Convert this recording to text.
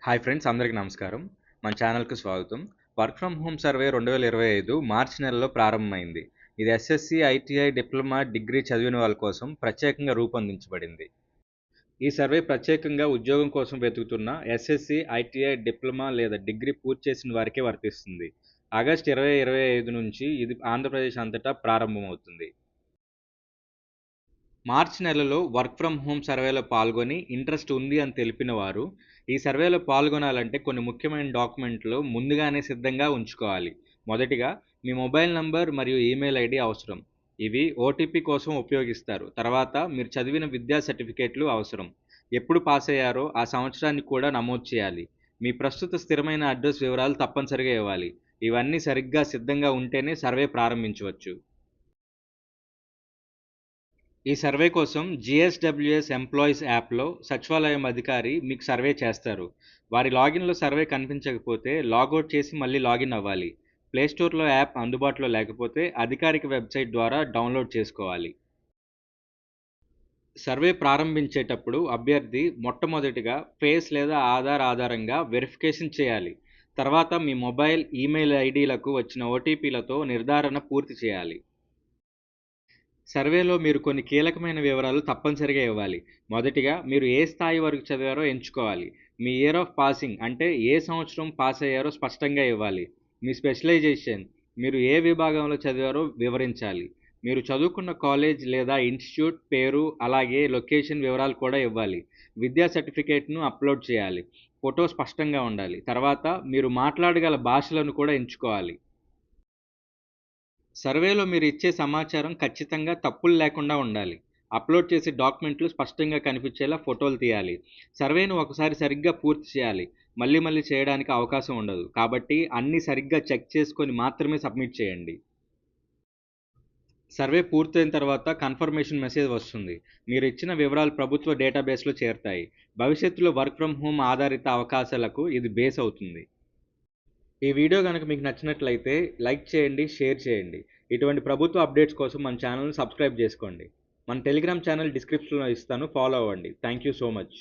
Hi friends, అందరికీ నమస్కారం. మన ఛానల్‌కి స్వాగతం. వర్క్ ఫ్రమ్ హోమ్ సర్వే 2025 మార్చి నెలలో ప్రారంభమైంది. ఇది ఎస్ఎస్‌సి, ఐటీఐ, డిప్లొమా, డిగ్రీ చదివిన వాళ్ళ కోసం ప్రత్యేకంగా రూపొందించబడింది. ఈ సర్వే ప్రత్యేకంగా ఉద్యోగం కోసం వెతుకుతున్న ఎస్ఎస్‌సి, ఐటీఐ, డిప్లొమా లేదా డిగ్రీ పూర్తి చేసిన వారికే వర్తిస్తుంది. ఆగస్టు 2025 నుంచి ఇది ఆంధ్రప్రదేశ్ అంతటా ప్రారంభమవుతుంది. మార్చి నెలలో వర్క్ ఫ్రమ్ హోమ్ సర్వేలో పాల్గొని ఇంట్రెస్ట్ ఉంది అని తెలిపిన వారు ఈ సర్వేలో పాల్గొనాలంటే కొన్ని ముఖ్యమైన డాక్యుమెంట్లు ముందుగానే సిద్ధంగా ఉంచుకోవాలి. మొదటిగా మీ మొబైల్ నంబర్ మరియు ఈమెయిల్ ఐడి అవసరం. ఇవి ఓటీపీ కోసం ఉపయోగిస్తారు. తర్వాత మీరు చదివిన విద్యా సర్టిఫికేట్లు అవసరం. ఎప్పుడు పాస్ అయ్యారో ఆ సంవత్సరాన్ని కూడా నమోదు చేయాలి. మీ ప్రస్తుత స్థిరమైన అడ్రస్ వివరాలు తప్పనిసరిగా ఇవ్వాలి. ఇవన్నీ సరిగ్గా సిద్ధంగా ఉంటేనే సర్వే ప్రారంభించవచ్చు. ఈ సర్వే కోసం జిఎస్డబ్ల్యూఎస్ ఎంప్లాయీస్ యాప్లో సచివాలయం అధికారి మీకు సర్వే చేస్తారు. వారి లాగిన్లో సర్వే కనిపించకపోతే లాగౌట్ చేసి మళ్ళీ లాగిన్ అవ్వాలి. ప్లేస్టోర్లో యాప్ అందుబాటులో లేకపోతే అధికారిక వెబ్సైట్ ద్వారా డౌన్లోడ్ చేసుకోవాలి. సర్వే ప్రారంభించేటప్పుడు అభ్యర్థి మొట్టమొదటిగా ఫేస్ లేదా ఆధార్ ఆధారంగా వెరిఫికేషన్ చేయాలి. తర్వాత మీ మొబైల్, ఈమెయిల్ ఐడీలకు వచ్చిన ఓటీపీలతో నిర్ధారణ పూర్తి చేయాలి. సర్వేలో మీరు కొన్ని కీలకమైన వివరాలు తప్పనిసరిగా ఇవ్వాలి. మొదటిగా మీరు ఏ స్థాయి వరకు చదివారో ఎంచుకోవాలి. మీ ఇయర్ ఆఫ్ పాసింగ్ అంటే ఏ సంవత్సరం పాస్ అయ్యారో స్పష్టంగా ఇవ్వాలి. మీ స్పెషలైజేషన్ మీరు ఏ విభాగంలో చదివారో వివరించాలి. మీరు చదువుకున్న కాలేజ్ లేదా ఇన్స్టిట్యూట్ పేరు అలాగే లొకేషన్ వివరాలు కూడా ఇవ్వాలి. విద్యా సర్టిఫికేట్ను అప్లోడ్ చేయాలి. ఫోటో స్పష్టంగా ఉండాలి. తర్వాత మీరు మాట్లాడగల భాషలను కూడా ఎంచుకోవాలి. సర్వేలో మీరు ఇచ్చే సమాచారం ఖచ్చితంగా తప్పులు లేకుండా ఉండాలి. అప్లోడ్ చేసే డాక్యుమెంట్లు స్పష్టంగా కనిపించేలా ఫోటోలు తీయాలి. సర్వేను ఒకసారి సరిగ్గా పూర్తి చేయాలి. మళ్ళీ మళ్ళీ చేయడానికి అవకాశం ఉండదు. కాబట్టి అన్నీ సరిగ్గా చెక్ చేసుకొని మాత్రమే సబ్మిట్ చేయండి. సర్వే పూర్తయిన తర్వాత కన్ఫర్మేషన్ మెసేజ్ వస్తుంది. మీరు ఇచ్చిన వివరాలు ప్రభుత్వ డేటాబేస్లో చేరుతాయి. భవిష్యత్తులో వర్క్ ఫ్రమ్ హోమ్ ఆధారిత అవకాశాలకు ఇది బేస్ అవుతుంది. ఈ వీడియో గనుక మీకు నచ్చినట్లయితే లైక్ చేయండి, షేర్ చేయండి. ఇటువంటి ప్రభుత్వ అప్డేట్స్ కోసం మన ఛానల్‌ని సబ్స్క్రైబ్ చేసుకోండి. మన టెలిగ్రామ్ ఛానల్ డిస్క్రిప్షన్‌లో ఇస్తాను. ఫాలో అవ్వండి. Thank you so much.